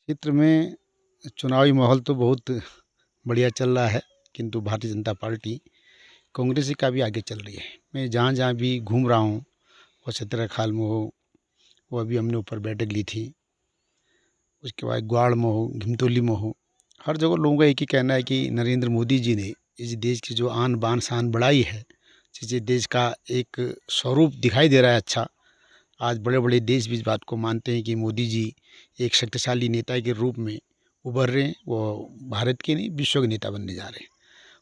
क्षेत्र में चुनावी माहौल तो बहुत बढ़िया चल रहा है, किंतु भारतीय जनता पार्टी कांग्रेस से काफ़ी आगे चल रही है। मैं जहाँ जहाँ भी घूम रहा हूँ, वो सतरखाल में हो, वो अभी हमने ऊपर बैठक ली थी, उसके बाद ग्वाड़ में हो, घिमतोली में हो, हर जगह लोगों का एक ही कहना है कि नरेंद्र मोदी जी ने इस देश की जो आन बान शान बढ़ाई है, जिससे देश का एक स्वरूप दिखाई दे रहा है अच्छा। आज बड़े बड़े देश भी इस बात को मानते हैं कि मोदी जी एक शक्तिशाली नेता के रूप में उभर रहे हैं, वो भारत के नहीं विश्व के नेता बनने जा रहे हैं।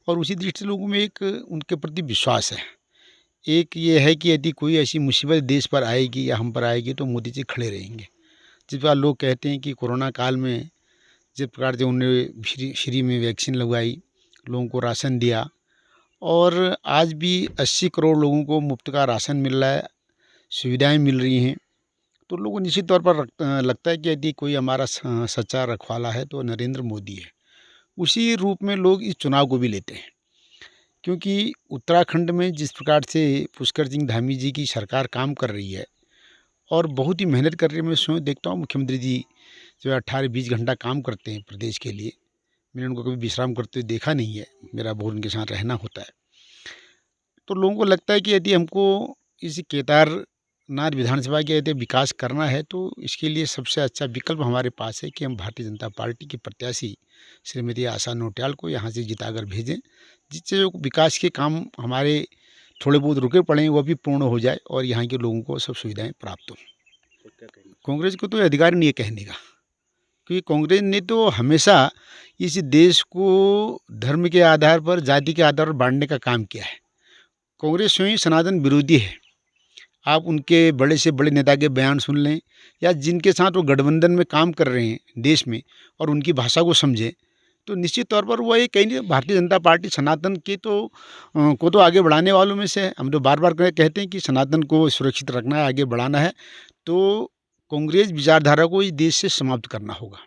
और उसी दृष्टि से लोगों में एक उनके प्रति विश्वास है। एक ये है कि यदि कोई ऐसी मुसीबत देश पर आएगी या हम पर आएगी तो मोदी जी खड़े रहेंगे। जिस प्रकार लोग कहते हैं कि कोरोना काल में जिस प्रकार से उन्होंने फ्री में वैक्सीन लगवाई, लोगों को राशन दिया, और आज भी 80 करोड़ लोगों को मुफ्त का राशन मिल रहा है, सुविधाएं मिल रही हैं। तो लोगों को निश्चित तौर पर लगता है कि यदि कोई हमारा सच्चा रखवाला है तो नरेंद्र मोदी है। उसी रूप में लोग इस चुनाव को भी लेते हैं, क्योंकि उत्तराखंड में जिस प्रकार से पुष्कर सिंह धामी जी की सरकार काम कर रही है और बहुत ही मेहनत कर रही है। मैं स्वयं देखता हूँ मुख्यमंत्री जी जो है 18-20 घंटा काम करते हैं प्रदेश के लिए। मैंने उनको कभी विश्राम करते हुए देखा नहीं है, मेरा बहुत उनके साथ रहना होता है। तो लोगों को लगता है कि यदि हमको इस केदारनाथ विधानसभा के यदि विकास करना है तो इसके लिए सबसे अच्छा विकल्प हमारे पास है कि हम भारतीय जनता पार्टी की प्रत्याशी श्रीमती आशा नौटियाल को यहाँ से जिताकर भेजें, जिससे जो विकास के काम हमारे थोड़े बहुत रुके पड़े हैं वो भी पूर्ण हो जाए और यहाँ के लोगों को सब सुविधाएं प्राप्त हो। कांग्रेस को तो ये अधिकार नहीं है कहने का, क्योंकि कांग्रेस ने तो हमेशा इस देश को धर्म के आधार पर, जाति के आधार पर बांटने का काम किया है। कांग्रेस स्वयं सनातन विरोधी है। आप उनके बड़े से बड़े नेता के बयान सुन लें या जिनके साथ वो गठबंधन में काम कर रहे हैं देश में और उनकी भाषा को समझें, तो निश्चित तौर पर वो ये कहीं नहीं, भारतीय जनता पार्टी सनातन के को तो आगे बढ़ाने वालों में से है। हम तो बार बार कहते हैं कि सनातन को सुरक्षित रखना है, आगे बढ़ाना है, तो कांग्रेस विचारधारा को इस देश से समाप्त करना होगा।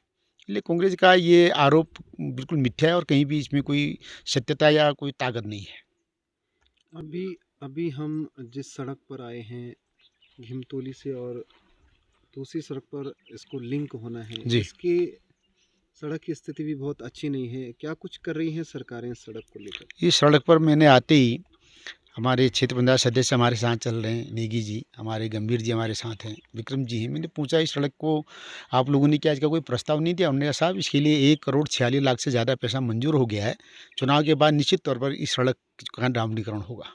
इसलिए कांग्रेस का ये आरोप बिल्कुल मिथ्या है और कहीं भी इसमें कोई सत्यता या कोई ताकत नहीं है। अभी अभी हम जिस सड़क पर आए हैं घिमतोली से, और दूसरी सड़क पर इसको लिंक होना है, जी, इसकी सड़क की स्थिति भी बहुत अच्छी नहीं है। क्या कुछ कर रही हैं सरकारें इस सड़क को लेकर? इस सड़क पर मैंने आते ही हमारे क्षेत्र पंचायत सदस्य हमारे साथ चल रहे हैं, नेगी जी हमारे, गंभीर जी हमारे साथ हैं, विक्रम जी हैं। मैंने पूछा इस सड़क को आप लोगों ने क्या इसका कोई प्रस्ताव नहीं दिया? उन्होंने कहा साहब इसके लिए 1,46,00,000 से ज़्यादा पैसा मंजूर हो गया है। चुनाव के बाद निश्चित तौर पर इस सड़क का डामरीकरण होगा।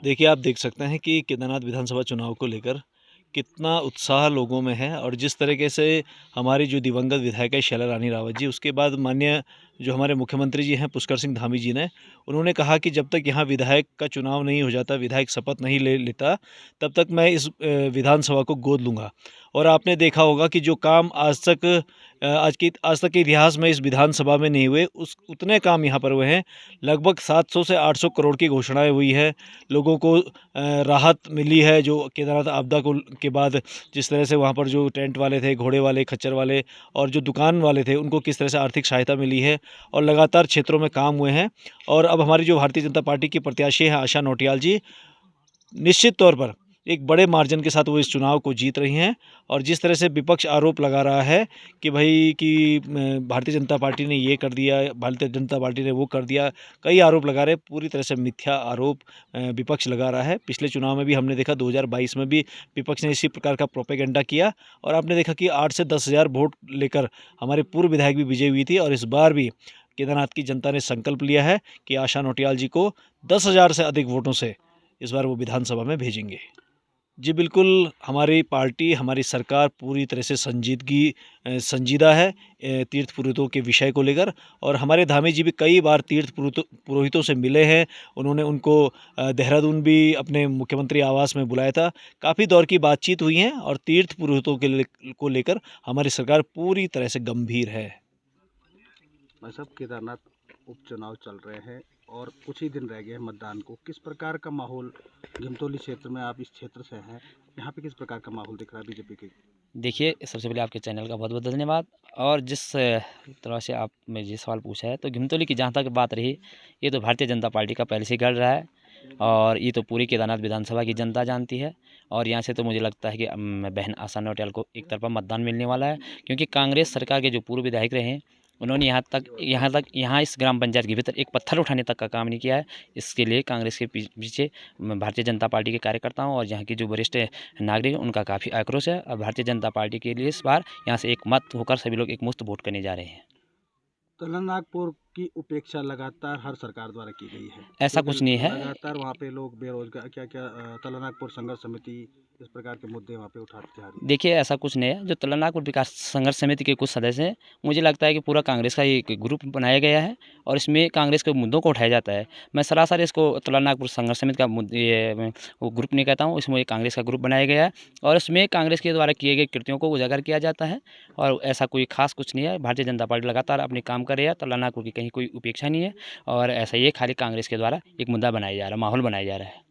देखिए, आप देख सकते हैं कि केदारनाथ विधानसभा चुनाव को लेकर कितना उत्साह लोगों में है, और जिस तरीके से हमारी जो दिवंगत विधायक है शैला रानी रावत जी, उसके बाद माननीय जो हमारे मुख्यमंत्री जी हैं पुष्कर सिंह धामी जी ने, उन्होंने कहा कि जब तक यहाँ विधायक का चुनाव नहीं हो जाता, विधायक शपथ नहीं ले लेता, तब तक मैं इस विधानसभा को गोद लूँगा। और आपने देखा होगा कि जो काम आज तक के इतिहास में इस विधानसभा में नहीं हुए, उस उतने काम यहाँ पर हुए हैं। लगभग 700 से 800 करोड़ की घोषणाएँ हुई है। लोगों को राहत मिली है, जो केदारनाथ आपदा को के बाद जिस तरह से वहाँ पर जो टेंट वाले थे, घोड़े वाले, खच्चर वाले और जो दुकान वाले थे, उनको किस तरह से आर्थिक सहायता मिली है, और लगातार क्षेत्रों में काम हुए हैं। और अब हमारी जो भारतीय जनता पार्टी की प्रत्याशी हैं आशा नौटियाल जी, निश्चित तौर पर एक बड़े मार्जिन के साथ वो इस चुनाव को जीत रही हैं। और जिस तरह से विपक्ष आरोप लगा रहा है कि भाई कि भारतीय जनता पार्टी ने ये कर दिया, भारतीय जनता पार्टी ने वो कर दिया, कई आरोप लगा रहे, पूरी तरह से मिथ्या आरोप विपक्ष लगा रहा है। पिछले चुनाव में भी हमने देखा, 2022 में भी विपक्ष ने इसी प्रकार का प्रोपेगेंडा किया, और आपने देखा कि 8 से 10,000 वोट लेकर हमारे पूर्व विधायक भी विजयी हुई थी। और इस बार भी केदारनाथ की जनता ने संकल्प लिया है कि आशा नौटियाल जी को 10,000 से अधिक वोटों से इस बार वो विधानसभा में भेजेंगे। जी बिल्कुल, हमारी पार्टी, हमारी सरकार पूरी तरह से संजीदा है तीर्थ पुरोहितों के विषय को लेकर। और हमारे धामी जी भी कई बार तीर्थ पुरोहितों से मिले हैं। उन्होंने उनको देहरादून भी अपने मुख्यमंत्री आवास में बुलाया था। काफ़ी दौर की बातचीत हुई है, और तीर्थ पुरोहितों को लेकर हमारी सरकार पूरी तरह से गंभीर है। भाई साहब, केदारनाथ उपचुनाव चल रहे हैं और कुछ ही दिन रह गए हैं मतदान को। किस प्रकार का माहौल घिमतोली क्षेत्र में, आप इस क्षेत्र से हैं, यहाँ पे किस प्रकार का माहौल दिख रहा है बीजेपी के? देखिए, सबसे पहले आपके चैनल का बहुत बहुत धन्यवाद। और जिस तरह से आपने ये सवाल पूछा है, तो घिमतोली की जहाँ तक बात रही, ये तो भारतीय जनता पार्टी का पहले से गढ़ रहा है। और ये तो पूरी केदारनाथ विधानसभा की जनता जानती है। और यहाँ से तो मुझे लगता है कि बहन आशा नौटियाल को एक तरफा मतदान मिलने वाला है, क्योंकि कांग्रेस सरकार के जो पूर्व विधायक रहे हैं उन्होंने यहाँ इस ग्राम पंचायत के भीतर एक पत्थर उठाने तक का काम नहीं किया है। इसके लिए कांग्रेस के पीछे भारतीय जनता पार्टी के कार्यकर्ताओं और यहाँ के जो वरिष्ठ नागरिक हैं उनका काफ़ी आक्रोश है। और भारतीय जनता पार्टी के लिए इस बार यहाँ से एक मत होकर सभी लोग एक मुश्त वोट करने जा रहे हैं। तलनागपुर की उपेक्षा लगातार हर सरकार द्वारा की गई है। ऐसा कुछ नहीं है। लगातार वहाँ पे लोग बेरोजगार क्या तलनागपुर संघर्ष समिति इस प्रकार के मुद्दे वहाँ पे उठाते जा रही है। देखिए, ऐसा कुछ नहीं है। जो तलनागपुर विकास संघर्ष समिति के कुछ सदस्य हैं, मुझे लगता है कि पूरा कांग्रेस का एक ग्रुप बनाया गया है और इसमें कांग्रेस के मुद्दों को उठाया जाता है। मैं सरासर इसको तलनागपुर संघर्ष समिति का वो ग्रुप नहीं कहता हूँ, इसमें एक कांग्रेस का ग्रुप बनाया गया है और इसमें कांग्रेस के द्वारा किए गए कृत्यों को उजागर किया जाता है। और ऐसा कोई खास कुछ नहीं है। भारतीय जनता पार्टी लगातार अपने काम कर रही है। तलनागपुर की कहीं कोई उपेक्षा नहीं है और ऐसा ये खाली कांग्रेस के द्वारा एक मुद्दा बनाया जा रहा है, माहौल बनाया जा रहा है।